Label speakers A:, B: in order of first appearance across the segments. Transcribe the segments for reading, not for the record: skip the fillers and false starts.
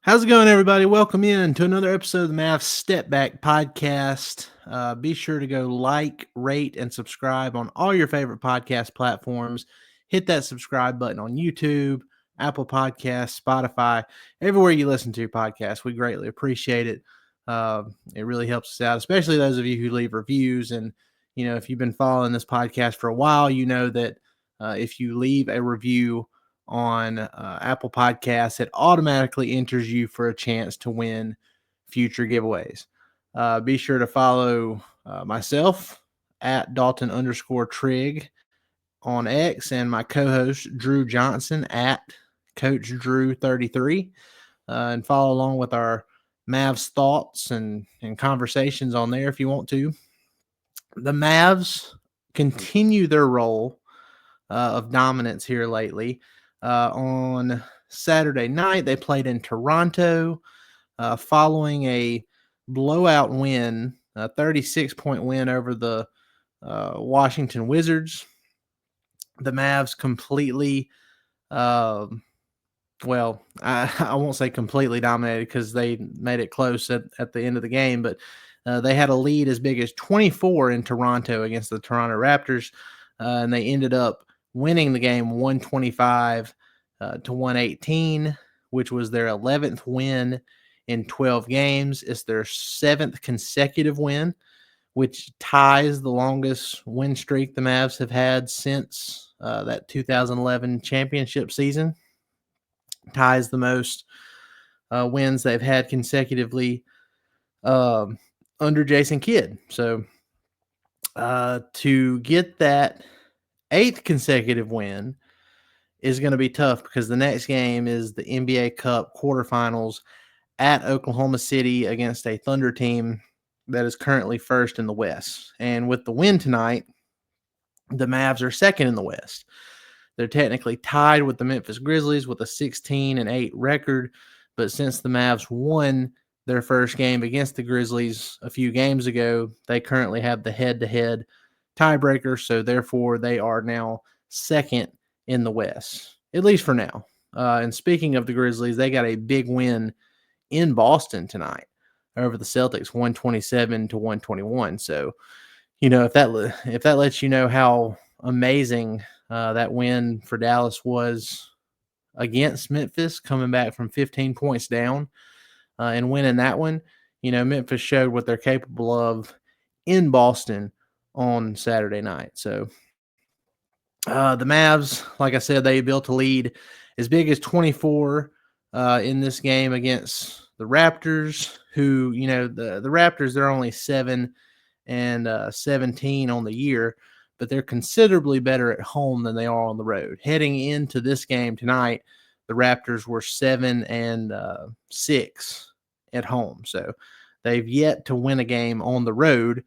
A: How's it going, everybody? Welcome in to another episode of the Mavs Step Back Podcast. Be sure to go like, rate, and subscribe on all your favorite podcast platforms. Hit that subscribe button on YouTube, Apple Podcasts, Spotify, everywhere you listen to podcasts. We greatly appreciate it. It really helps us out, especially those of you who leave reviews. And, if you've been following this podcast for a while, you know that if you leave a review on Apple Podcasts, it automatically enters you for a chance to win future giveaways. Be sure to follow myself at Dalton_Trigg on X and my co-host Drew Johnson at Coach Drew 33, and follow along with our Mavs thoughts and conversations on there if you want to. The Mavs continue their role of dominance here lately. On Saturday night, they played in Toronto following a blowout win, a 36-point win over the Washington Wizards. The Mavs completely, I won't say completely dominated because they made it close at the end of the game, but they had a lead as big as 24 in Toronto against the Toronto Raptors, and they ended up winning the game 125 to 118, which was their 11th win in 12 games. It's their 7th consecutive win, which ties the longest win streak the Mavs have had since that 2011 championship season. Ties the most wins they've had consecutively under Jason Kidd. So to get that 8th consecutive win is going to be tough because the next game is the NBA Cup quarterfinals at Oklahoma City against a Thunder team that is currently first in the West. And with the win tonight, the Mavs are second in the West. They're technically tied with the Memphis Grizzlies with a 16-8 record, but since the Mavs won their first game against the Grizzlies a few games ago, they currently have the head-to-head tiebreaker, so therefore they are now second in the West, at least for now. And speaking of the Grizzlies, they got a big win in Boston tonight over the Celtics, 127 to 121. So, if that lets you know how amazing that win for Dallas was against Memphis, coming back from 15 points down and winning that one, Memphis showed what they're capable of in Boston on Saturday night. So the Mavs, like I said, they built a lead as big as 24 in this game against the Raptors, who, the Raptors, they're only 7 and 17 on the year, but they're considerably better at home than they are on the road. Heading into this game tonight, the Raptors were 7 and 6 at home. So they've yet to win a game on the road,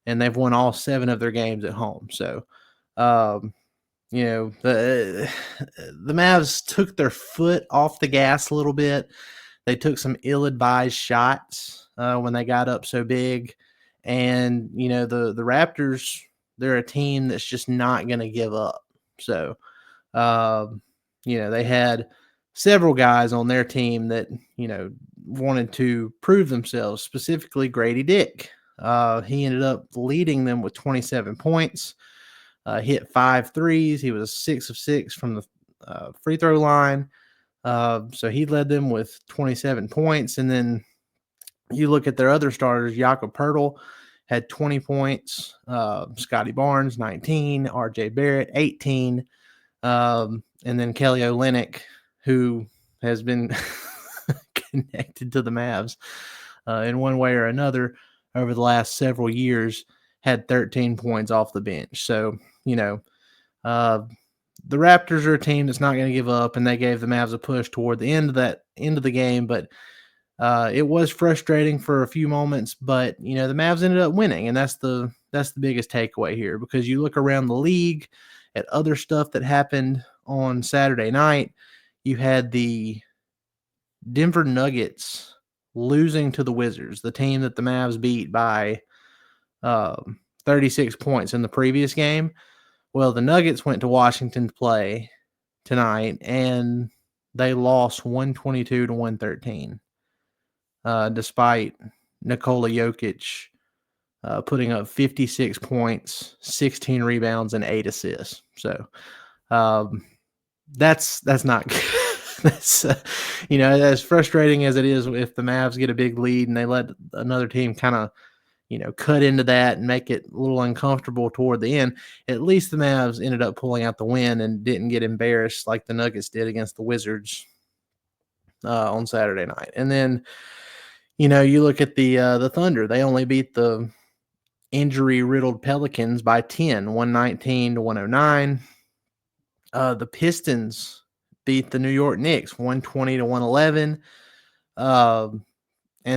A: and they've won all 7 of their games at home. So, the Mavs took their foot off the gas a little bit. They took some ill-advised shots when they got up so big. And, the Raptors, they're a team that's just not going to give up. So, they had several guys on their team that, wanted to prove themselves, specifically Grady Dick. He ended up leading them with 27 points, hit 5 threes. He was 6 of 6 from the free throw line. So he led them with 27 points. And then you look at their other starters, Jakob Poeltl had 20 points, Scotty Barnes, 19, RJ Barrett, 18, and then Kelly Olynyk, who has been connected to the Mavs in one way or another over the last several years, had 13 points off the bench. So, the Raptors are a team that's not going to give up, and they gave the Mavs a push toward the end of the game, but it was frustrating for a few moments, but the Mavs ended up winning, and that's the biggest takeaway here, because you look around the league at other stuff that happened on Saturday night. You had the Denver Nuggets losing to the Wizards, the team that the Mavs beat by 36 points in the previous game. Well, the Nuggets went to Washington to play tonight, and they lost 122 to 113, despite Nikola Jokic putting up 56 points, 16 rebounds, and 8 assists. So that's not good. That's as frustrating as it is if the Mavs get a big lead and they let another team kind of cut into that and make it a little uncomfortable toward the end. At least the Mavs ended up pulling out the win and didn't get embarrassed like the Nuggets did against the Wizards on Saturday night. And then, you look at the Thunder. They only beat the injury-riddled Pelicans by 10, 119 to 109. The Pistons beat the New York Knicks 120 to 111. And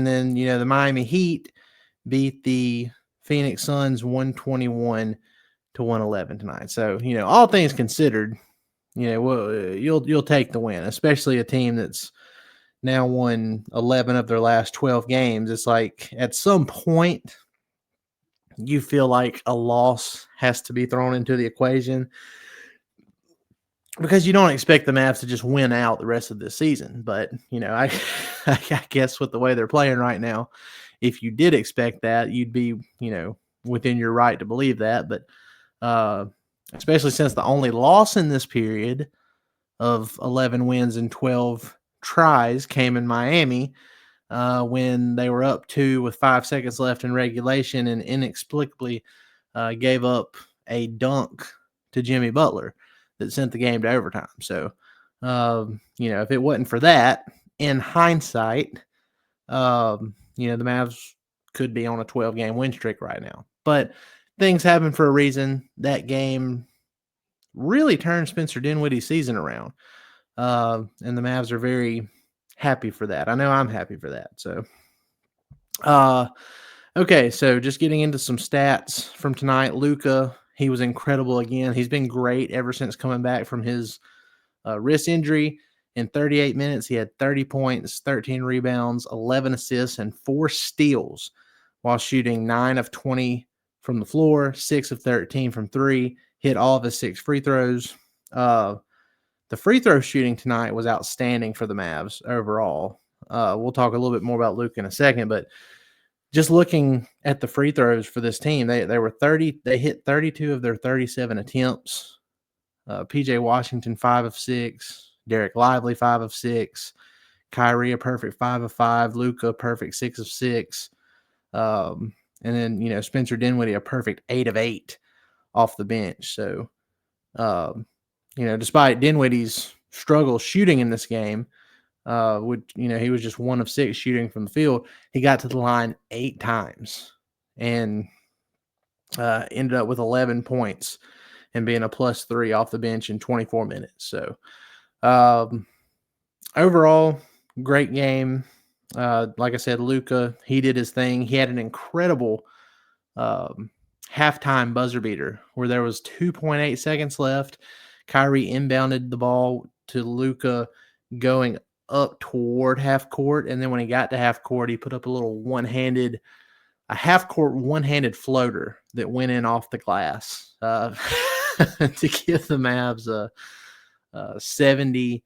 A: then, the Miami Heat beat the Phoenix Suns 121 to 111 tonight. So, all things considered, you'll take the win, especially a team that's now won 11 of their last 12 games. It's like at some point you feel like a loss has to be thrown into the equation because you don't expect the Mavs to just win out the rest of this season. But, I guess with the way they're playing right now, if you did expect that, you'd be, within your right to believe that. But especially since the only loss in this period of 11 wins and 12 tries came in Miami when they were up 2 with 5 seconds left in regulation and inexplicably gave up a dunk to Jimmy Butler that sent the game to overtime. So, if it wasn't for that, in hindsight, the Mavs could be on a 12-game win streak right now. But things happen for a reason. That game really turned Spencer Dinwiddie's season around. And the Mavs are very happy for that. I know I'm happy for that. So, okay, so just getting into some stats from tonight. Luka, he was incredible again. He's been great ever since coming back from his wrist injury. In 38 minutes, he had 30 points, 13 rebounds, 11 assists, and 4 steals while shooting 9 of 20 from the floor, 6 of 13 from 3, hit all of his 6 free throws. The free throw shooting tonight was outstanding for the Mavs overall. We'll talk a little bit more about Luka in a second, but just looking at the free throws for this team, they were 30. They hit 32 of their 37 attempts. PJ Washington 5 of 6. Derek Lively 5 of 6, Kyrie a perfect 5 of 5, Luka perfect 6 of 6, and then Spencer Dinwiddie a perfect 8 of 8 off the bench. So, despite Dinwiddie's struggles shooting in this game, he was just 1 of 6 shooting from the field. He got to the line 8 times and ended up with 11 points and being a +3 off the bench in 24 minutes. So. Overall, great game. Like I said, Luka, he did his thing. He had an incredible halftime buzzer beater where there was 2.8 seconds left. Kyrie inbounded the ball to Luka going up toward half court. And then when he got to half court, he put up a little half court one-handed floater that went in off the glass to give the Mavs a 70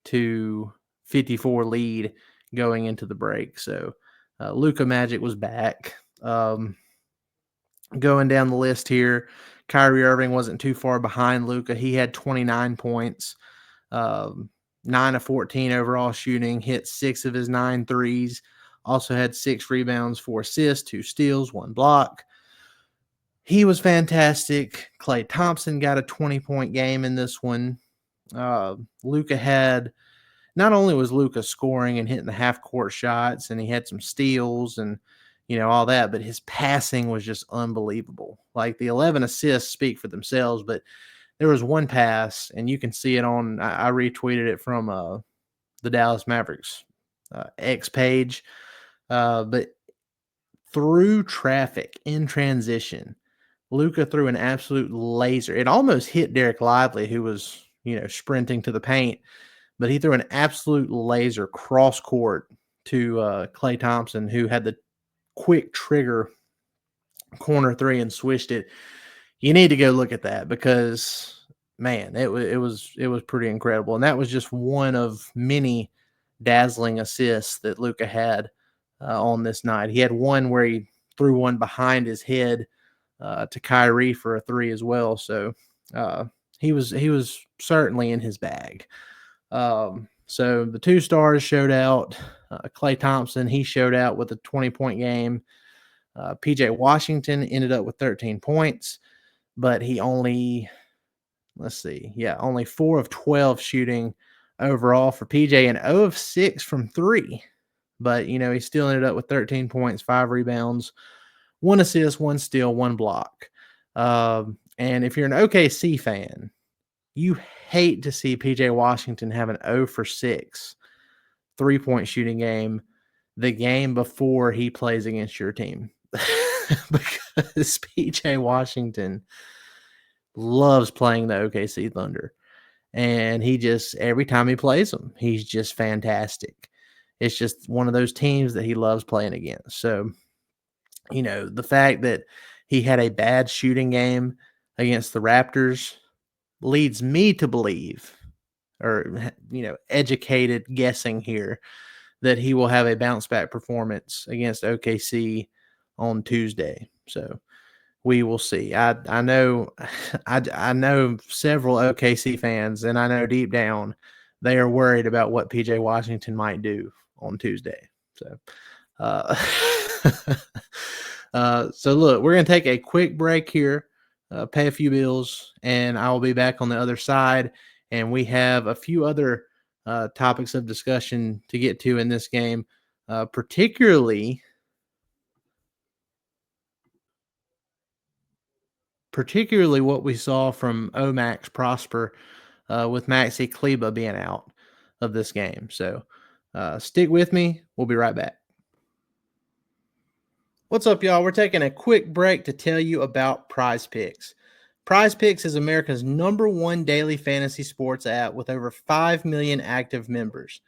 A: to 54 lead going into the break. So Luka Magic was back. Going down the list here, Kyrie Irving wasn't too far behind Luka. He had 29 points, 9 of 14 overall shooting, hit 6 of his 9 threes, also had 6 rebounds, 4 assists, 2 steals, 1 block. He was fantastic. Klay Thompson got a 20-point game in this one. Luka had, not only was Luka scoring and hitting the half court shots and he had some steals and all that, but his passing was just unbelievable. Like the 11 assists speak for themselves, but there was one pass and you can see it on, I retweeted it from the Dallas Mavericks X page, but through traffic in transition, Luka threw an absolute laser. It almost hit Derek Lively, who was sprinting to the paint, but he threw an absolute laser cross court to Klay Thompson, who had the quick trigger corner 3 and swished it. You need to go look at that because man, it was pretty incredible. And that was just one of many dazzling assists that Luka had on this night. He had one where he threw one behind his head to Kyrie for a three as well. So he was certainly in his bag. So the two stars showed out. Klay Thompson, he showed out with a 20-point game. PJ Washington ended up with 13 points, but he only, only 4 of 12 shooting overall for PJ and 0 of 6 from three. But, he still ended up with 13 points, 5 rebounds, 1 assist, 1 steal, 1 block. And if you're an OKC fan, you hate to see PJ Washington have an 0 for 6 3-point shooting game the game before he plays against your team. Because PJ Washington loves playing the OKC Thunder. And he just, every time he plays them, he's just fantastic. It's just one of those teams that he loves playing against. So, the fact that he had a bad shooting game against the Raptors leads me to believe, or, educated guessing here, that he will have a bounce back performance against OKC on Tuesday. So we will see. I know I know several OKC fans, and I know deep down they are worried about what PJ Washington might do on Tuesday. So so look, we're going to take a quick break here, pay a few bills, and I will be back on the other side. And we have a few other topics of discussion to get to in this game, particularly what we saw from OMX Prosper with Maxi Kleber being out of this game. So stick with me. We'll be right back. What's up, y'all? We're taking a quick break to tell you about Prize Picks. Prize Picks is America's #1 daily fantasy sports app with over 5 million active members.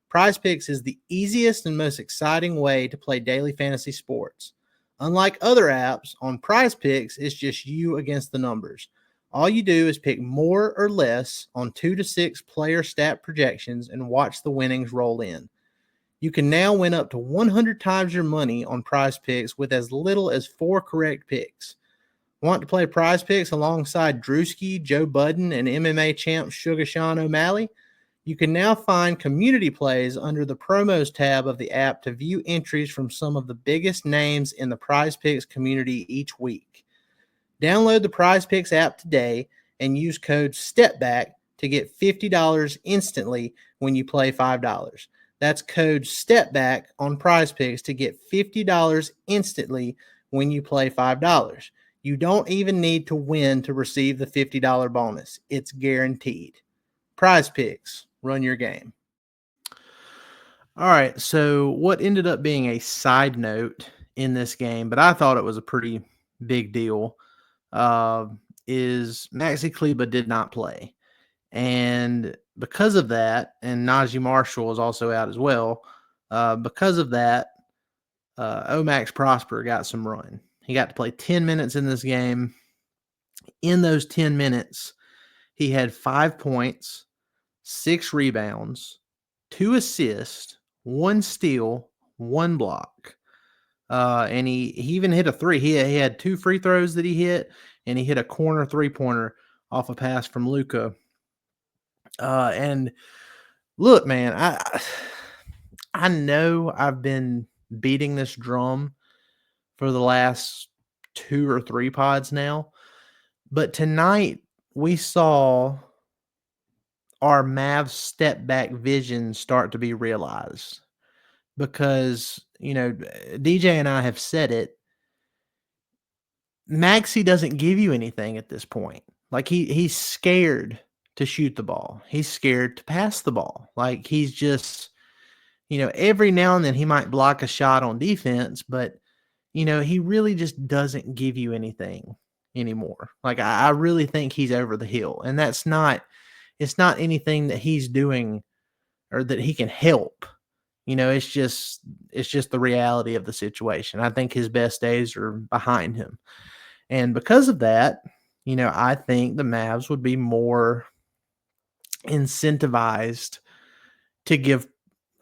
A: Prize Picks is the easiest and most exciting way to play daily fantasy sports. Unlike other apps, on Prize Picks, it's just you against the numbers. All you do is pick more or less on 2 to 6 player stat projections and watch the winnings roll in. You can now win up to 100 times your money on Prize Picks with as little as 4 correct picks. Want to play Prize Picks alongside Drewski, Joe Budden, and MMA champ Sugar Sean O'Malley? You can now find community plays under the promos tab of the app to view entries from some of the biggest names in the Prize Picks community each week. Download the Prize Picks app today and use code STEPBACK to get $50 instantly when you play $5. That's code STEPBACK on Prize Picks to get $50 instantly when you play $5. You don't even need to win to receive the $50 bonus. It's guaranteed. Prize Picks, run your game. All right, so what ended up being a side note in this game, but I thought it was a pretty big deal, is Maxi Kleber did not play. And because of that, and Najee Marshall is also out as well, because of that, OMX Prosper got some run. He got to play 10 minutes in this game. In those 10 minutes, he had 5 points, 6 rebounds, 2 assists, 1 steal, 1 block. And he even hit a 3. He had 2 free throws that he hit, and he hit a corner 3-pointer off a pass from Luka. And look, man, I know I've been beating this drum for the last 2 or 3 pods now, but tonight we saw our Mavs step back vision start to be realized, because, DJ and I have said it. Maxi doesn't give you anything at this point. Like he's scared to shoot the ball. He's scared to pass the ball. Like he's just, every now and then he might block a shot on defense, but he really just doesn't give you anything anymore. Like I really think he's over the hill, and it's not anything that he's doing or that he can help. It's just the reality of the situation. I think his best days are behind him. And because of that, I think the Mavs would be more incentivized to give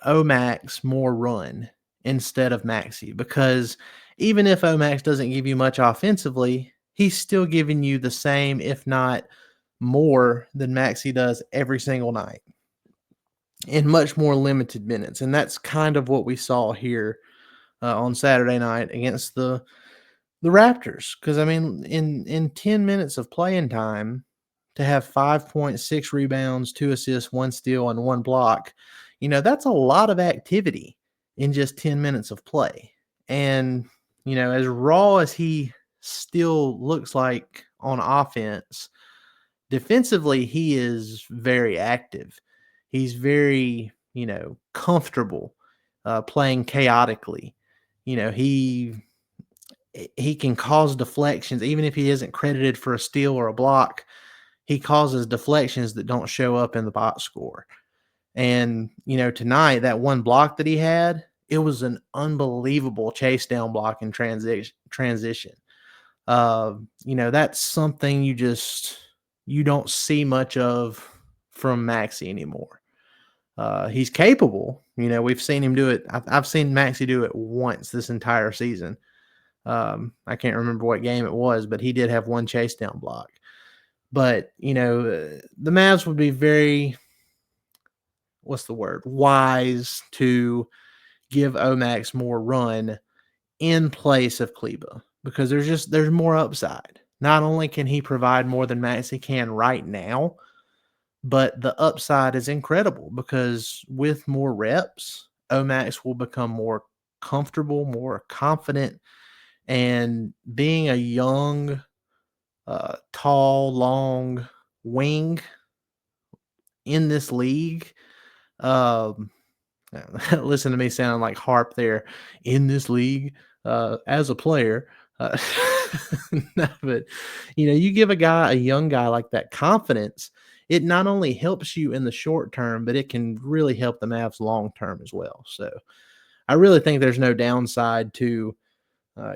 A: OMAX more run instead of Maxi, because even if OMAX doesn't give you much offensively, he's still giving you the same, if not more, than Maxi does every single night in much more limited minutes. And that's kind of what we saw here on Saturday night against the Raptors. Because, I mean, in 10 minutes of playing time, to have 5.6 rebounds, 2 assists, 1 steal, and 1 block, that's a lot of activity in just 10 minutes of play. And, as raw as he still looks like on offense, defensively, he is very active. He's very, comfortable playing chaotically. He can cause deflections, even if he isn't credited for a steal or a block. He causes deflections that don't show up in the box score. And, tonight, that one block that he had, it was an unbelievable chase down block in transition. That's something you don't see much of from Maxi anymore. He's capable. We've seen him do it. I've seen Maxi do it once this entire season. I can't remember what game it was, but he did have one chase down block. But, the Mavs would be very, wise to give OMAX more run in place of Kleber, because there's more upside. Not only can he provide more than Maxi can right now, but the upside is incredible, because with more reps, OMAX will become more comfortable, more confident, and being a young, tall, long wing in this league. Listen to me sound like harp there. In this league, as a player. No, but you give a young guy like that confidence, it not only helps you in the short term, but it can really help the Mavs long term as well. So I really think there's no downside to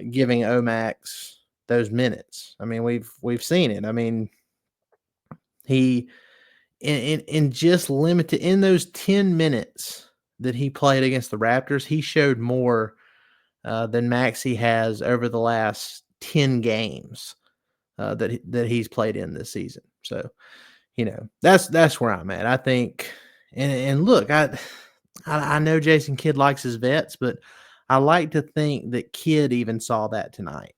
A: giving OMAX those minutes. I mean, we've seen it. I mean, he in just limited, in those 10 minutes that he played against the Raptors, he showed more than Maxi has over the last 10 games that he's played in this season. So, that's where I'm at. I think, and look, I know Jason Kidd likes his vets, but I like to think that Kidd even saw that tonight.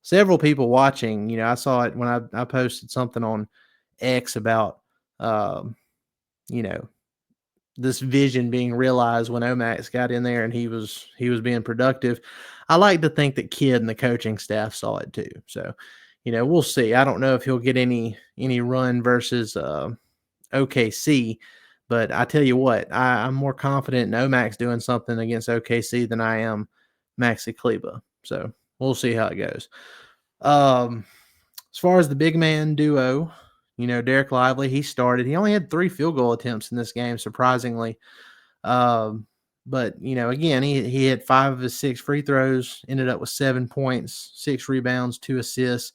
A: Several people watching, I saw it when I posted something on X about, this vision being realized when OMAX got in there and he was being productive. I like to think that Kidd and the coaching staff saw it too. So, we'll see. I don't know if he'll get any run versus OKC, but I tell you what, I'm more confident in OMAX doing something against OKC than I am Maxi Kleber. So we'll see how it goes. As far as the big man duo, Derek Lively, he started. He only had 3 field goal attempts in this game, surprisingly. But, again, he hit 5 of his 6 free throws, ended up with 7 points, 6 rebounds, 2 assists,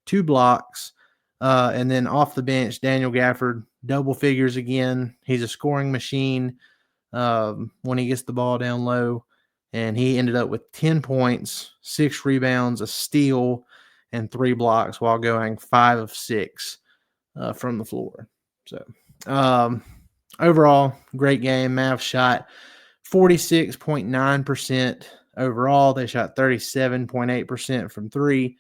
A: 2 blocks. And then off the bench, Daniel Gafford, double figures again. He's a scoring machine when he gets the ball down low. And he ended up with 10 points, 6 rebounds, a steal, and 3 blocks while going 5 of 6 from the floor. So overall, great game. Mavs shot 46.9% overall. They shot 37.8% from 3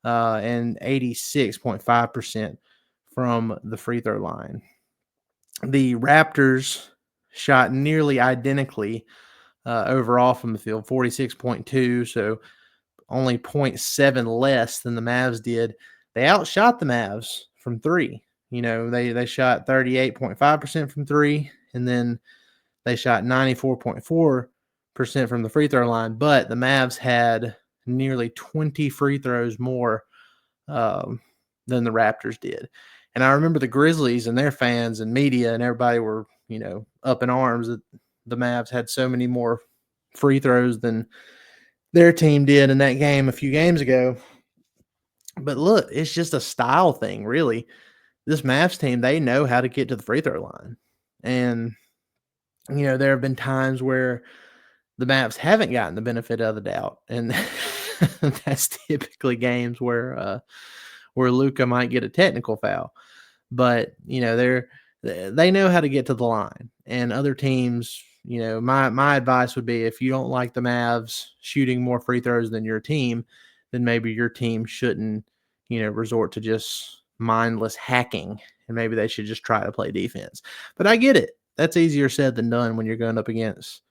A: and 86.5% from the free throw line. The Raptors shot nearly identically overall from the field, 46.2, so only 0.7 less than the Mavs did. They outshot the Mavs from 3. They shot 38.5% from 3, and then they shot 94.4% from the free throw line, but the Mavs had nearly 20 free throws more than the Raptors did. And I remember the Grizzlies and their fans and media and everybody were, up in arms that the Mavs had so many more free throws than their team did in that game a few games ago. But look, it's just a style thing, really. This Mavs team, they know how to get to the free throw line. And, there have been times where the Mavs haven't gotten the benefit of the doubt. And that's typically games where Luka might get a technical foul. But, they know how to get to the line. And other teams, my advice would be, if you don't like the Mavs shooting more free throws than your team, then maybe your team shouldn't, resort to just mindless hacking, and maybe they should just try to play defense. But I get it. That's easier said than done when you're going up against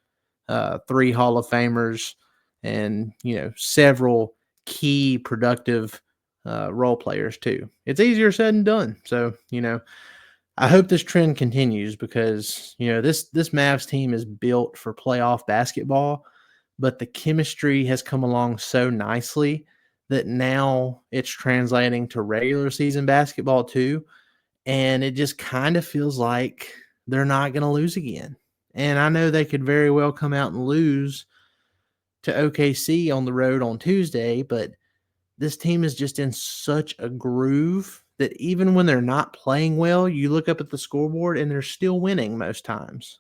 A: 3 Hall of Famers and, several key productive role players too. It's easier said than done. So, I hope this trend continues because, this Mavs team is built for playoff basketball, but the chemistry has come along so nicely that now it's translating to regular season basketball too. And it just kind of feels like they're not going to lose again. And I know they could very well come out and lose to OKC on the road on Tuesday, but this team is just in such a groove that even when they're not playing well, you look up at the scoreboard and they're still winning most times.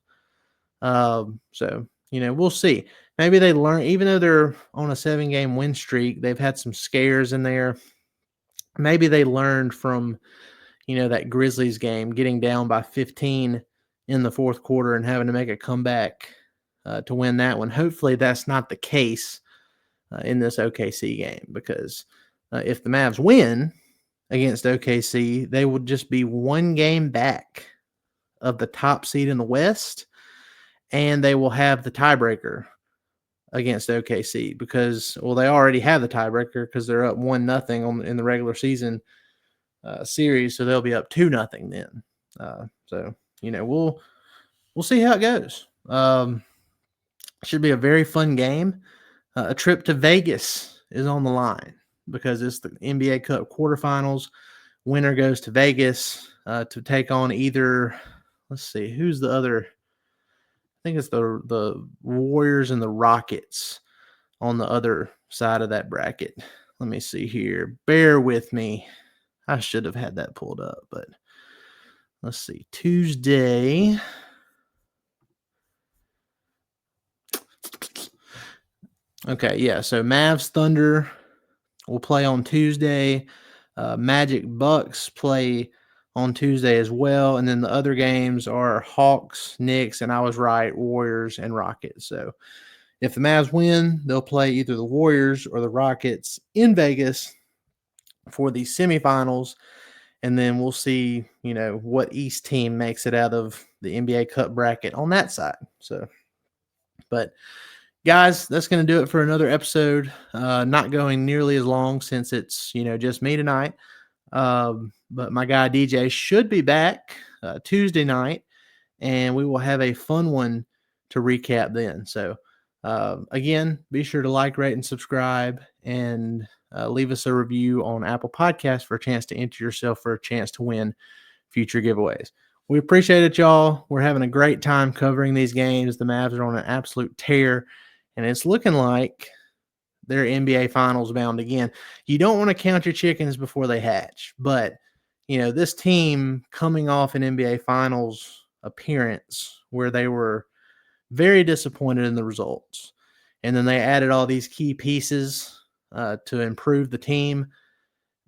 A: So, we'll see. Maybe they learn, even though they're on a 7-game win streak, they've had some scares in there. Maybe they learned from, that Grizzlies game, getting down by 15 in the fourth quarter and having to make a comeback to win that one. Hopefully that's not the case in this OKC game, because if the Mavs win against OKC, they would just be 1 game back of the top seed in the West, and they will have the tiebreaker against OKC because, they already have the tiebreaker because they're up 1-0 in the regular season series, so they'll be up 2-0 then. So we'll see how it goes. Should be a very fun game. A trip to Vegas is on the line because it's the NBA Cup quarterfinals. Winner goes to Vegas to take on either, let's see, who's the other? I think it's the Warriors and the Rockets on the other side of that bracket. Let me see here. Bear with me. I should have had that pulled up, but let's see. Tuesday. Okay, yeah. So Mavs Thunder will play on Tuesday. Magic Bucks play on Tuesday as well. And then the other games are Hawks, Knicks, and I was right, Warriors and Rockets. So if the Mavs win, they'll play either the Warriors or the Rockets in Vegas for the semifinals. And then we'll see, what East team makes it out of the NBA Cup bracket on that side. So, but guys, that's going to do it for another episode. Not going nearly as long since it's, just me tonight. But my guy DJ should be back Tuesday night, and we will have a fun one to recap then. So, again, be sure to like, rate, and subscribe, and leave us a review on Apple Podcasts for a chance to enter yourself for a chance to win future giveaways. We appreciate it, y'all. We're having a great time covering these games. The Mavs are on an absolute tear, and it's looking like they're NBA Finals bound again. You don't want to count your chickens before they hatch, but, this team coming off an NBA Finals appearance where they were very disappointed in the results, and then they added all these key pieces to improve the team.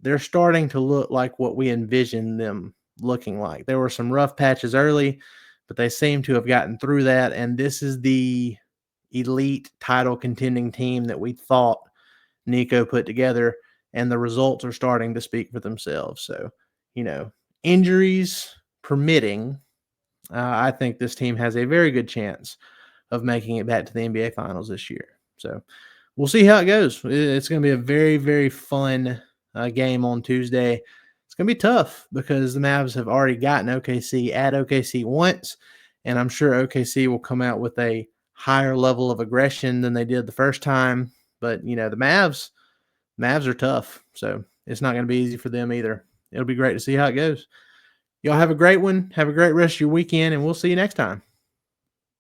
A: They're starting to look like what we envisioned them looking like. There were some rough patches early, but they seem to have gotten through that, and this is the elite title contending team that we thought Nico put together, and the results are starting to speak for themselves. So, injuries permitting, I think this team has a very good chance of making it back to the NBA Finals this year. So we'll see how it goes. It's going to be a very, very fun game on Tuesday. It's going to be tough because the Mavs have already gotten OKC at OKC once, and I'm sure OKC will come out with a higher level of aggression than they did the first time. But, the Mavs are tough, so it's not going to be easy for them either. It'll be great to see how it goes. Y'all have a great one. Have a great rest of your weekend, and we'll see you next time.